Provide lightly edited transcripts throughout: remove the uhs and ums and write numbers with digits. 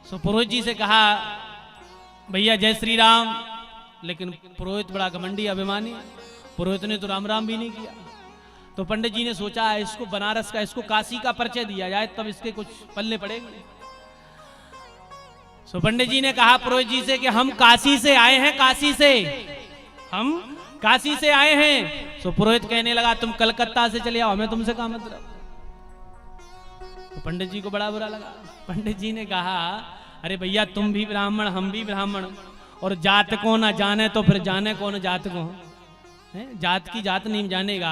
सो पुरोहित जी से कहा भैया जय श्री राम, लेकिन पुरोहित बड़ा घमंडी अभिमानी, पुरोहित ने तो राम राम भी नहीं किया। तो पंडित जी ने सोचा इसको बनारस का, इसको काशी का परिचय दिया जाए, तब इसके कुछ पल्ले पड़ेंगे। सो पंडित जी ने कहा पुरोहित जी से कि हम काशी से आए हैं, काशी से, हम काशी से आए हैं। सो पुरोहित कहने लगा तुम कलकत्ता से चले आओ, हमें तुमसे क्या मतलब। तो पंडित जी को बड़ा बुरा लगा। पंडित जी ने कहा अरे भैया तुम भी ब्राह्मण हम भी ब्राह्मण, और जात को ना जाने तो फिर जाने कौन जात को है? जात की जात नहीं जानेगा,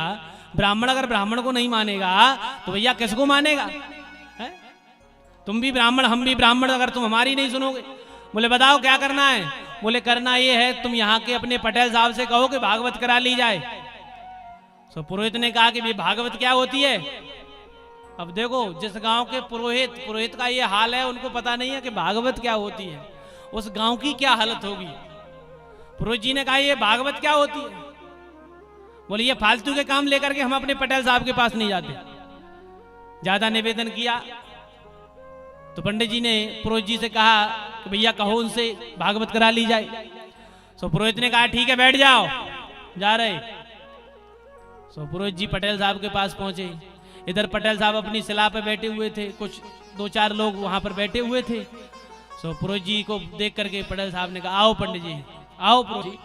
ब्राह्मण अगर ब्राह्मण को नहीं मानेगा तो भैया किसको मानेगा है? तुम भी ब्राह्मण हम भी ब्राह्मण, अगर तुम हमारी नहीं सुनोगे। बोले बताओ क्या करना है। बोले करना ये है तुम यहाँ के अपने पटेल साहब से कहो कि भागवत करा ली जाए। तो पुरोहित ने कहा कि भागवत क्या होती है। अब देखो जिस गांव के पुरोहित का ये हाल है, उनको पता नहीं है कि भागवत क्या होती है, उस गांव की क्या हालत होगी। पुरोहित जी ने कहा ये भागवत क्या होती है। बोले ये फालतू के काम लेकर के हम अपने पटेल साहब के पास नहीं जाते। ज्यादा निवेदन किया तो पंडित जी ने पुरोहित जी से कहा कि भैया कहो उनसे भागवत करा ली जाए। सो पुरोहित ने कहा ठीक है बैठ जाओ, जा रहे। सो पुरोहित जी पटेल साहब के पास पहुंचे। इधर पटेल साहब अपनी सिला पे बैठे हुए थे, कुछ 2-4 लोग वहां पर बैठे हुए थे। सो पुरोहित जी को देख करके पटेल साहब ने कहा आओ पंडित जी आओ। पुरोहित जी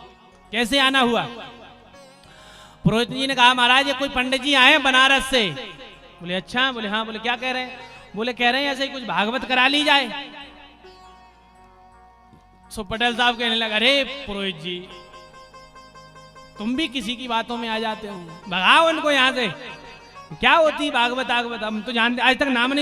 कैसे आना हुआ। पुरोहित जी ने कहा महाराज ये कोई पंडित जी आए बनारस से। बोले अच्छा। बोले हाँ। बोले क्या कह रहे हैं। बोले कह रहे हैं ऐसे ही कुछ भागवत करा ली जाए। सो पटेल साहब कहने लगा अरे पुरोहित जी तुम भी किसी की बातों में आ जाते हो, भगाओ उनको यहाँ से। क्या होती भागवत आगवत, हम तो जानते आज तक नाम नहीं